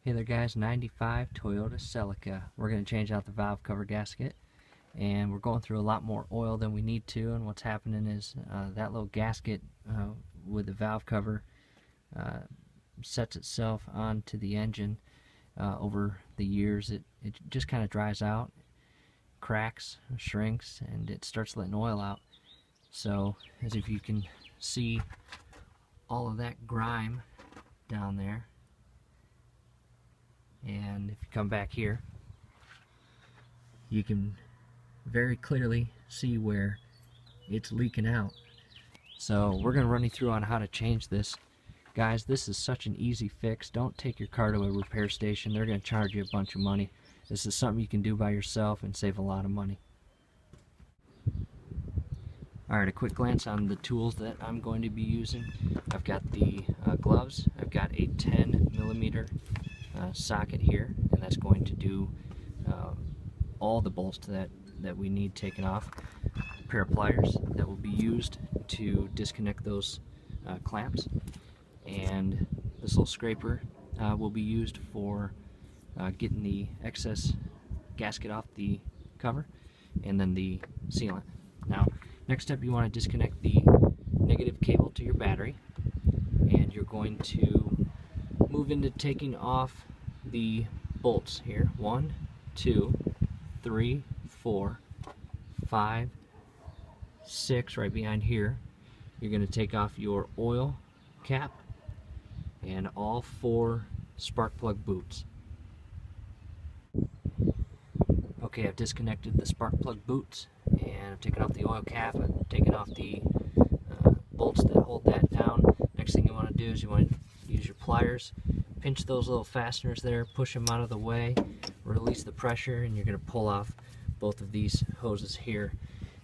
Hey there guys, 95 Toyota Celica. We're going to change out the valve cover gasket, and we're going through a lot more oil than we need to, and what's happening is that little gasket with the valve cover sets itself onto the engine. Over the years it just kind of dries out, cracks, shrinks, and it starts letting oil out. So as if you can see all of that grime down there. And if you come back here, you can very clearly see where it's leaking out. So we're going to run you through on how to change this. Guys, this is such an easy fix. Don't take your car to a repair station. They're going to charge you a bunch of money. This is something you can do by yourself and save a lot of money. Alright, a quick glance on the tools that I'm going to be using. I've got the gloves. I've got a 10mm socket here, and that's going to do all the bolts that we need taken off. A pair of pliers that will be used to disconnect those clamps, and this little scraper will be used for getting the excess gasket off the cover, and then the sealant. Now, next step, you want to disconnect the negative cable to your battery, and you're going to move into taking off the bolts here. 1, 2, 3, 4, 5, 6 right behind here. You're going to take off your oil cap and all 4 spark plug boots. Okay, I've disconnected the spark plug boots, and I've taken off the oil cap. I've taken off the bolts that hold that down. Next thing you want to do is you want to use your pliers, pinch those little fasteners there, push them out of the way, release the pressure, and you're going to pull off both of these hoses here.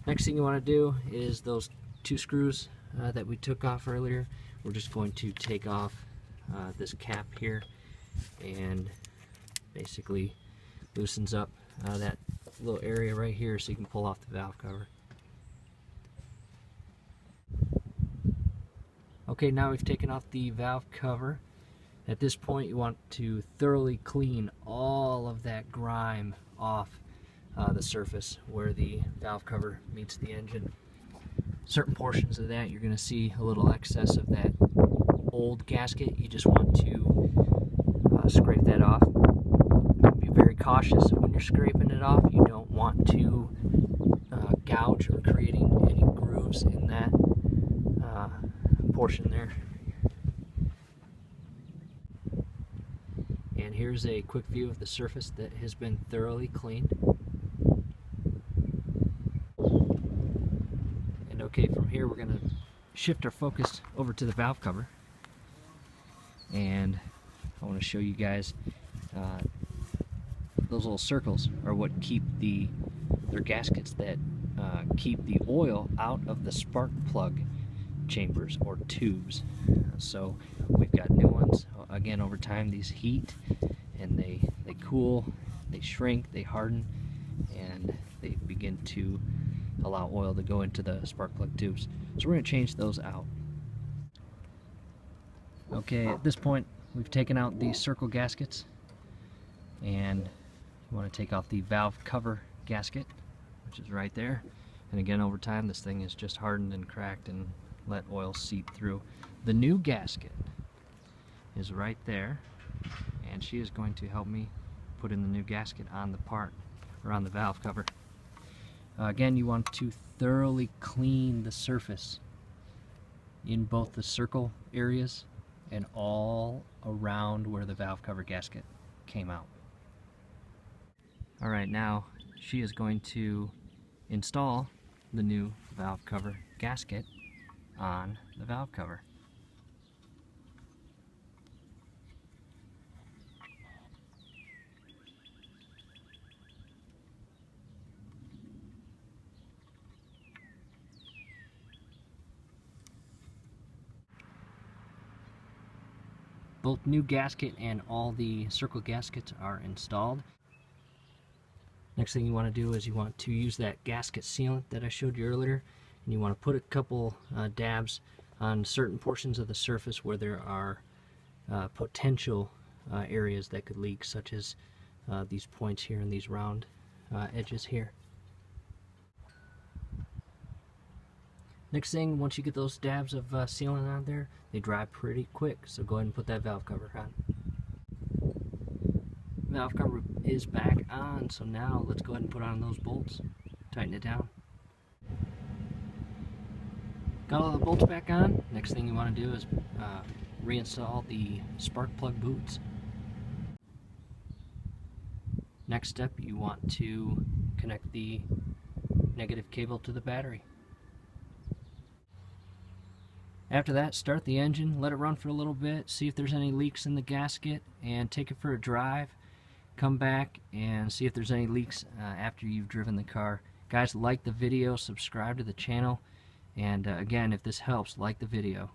Next thing you want to do is those 2 screws that we took off earlier. We're just going to take off this cap here, and basically loosens up that little area right here so you can pull off the valve cover. Okay, now we've taken off the valve cover. At this point, you want to thoroughly clean all of that grime off the surface where the valve cover meets the engine. Certain portions of that, you're going to see a little excess of that old gasket. You just want to scrape that off. Be very cautious when you're scraping it off. You don't want to gouge or creating any grooves in that portion there. And here's a quick view of the surface that has been thoroughly cleaned. And okay, from here we're going to shift our focus over to the valve cover, and I want to show you guys those little circles are what keep they're gaskets that keep the oil out of the spark plug chambers or tubes. So we've got new ones. Again, over time these heat and they cool, they shrink, they harden, and they begin to allow oil to go into the spark plug tubes. So we're going to change those out. Okay, at this point we've taken out these circle gaskets, and you want to take off the valve cover gasket, which is right there. And again, over time this thing is just hardened and cracked and let oil seep through. The new gasket is right there, and she is going to help me put in the new gasket on the part, or on the valve cover. Again, you want to thoroughly clean the surface in both the circle areas and all around where the valve cover gasket came out. Alright, now she is going to install the new valve cover gasket on the valve cover. Both new gasket and all the circle gaskets are installed. Next thing you want to do is you want to use that gasket sealant that I showed you earlier, and you want to put a couple dabs on certain portions of the surface where there are potential areas that could leak, such as these points here and these round edges here. Next thing, once you get those dabs of sealant on there, they dry pretty quick, so go ahead and put that valve cover on. Valve cover is back on, so now let's go ahead and put on those bolts, tighten it down. Got all the bolts back on. Next thing you want to do is reinstall the spark plug boots. Next step, you want to connect the negative cable to the battery. After that, start the engine, let it run for a little bit, see if there's any leaks in the gasket, and take it for a drive. Come back and see if there's any leaks after you've driven the car. Guys, like the video, subscribe to the channel, and again, if this helps, like the video.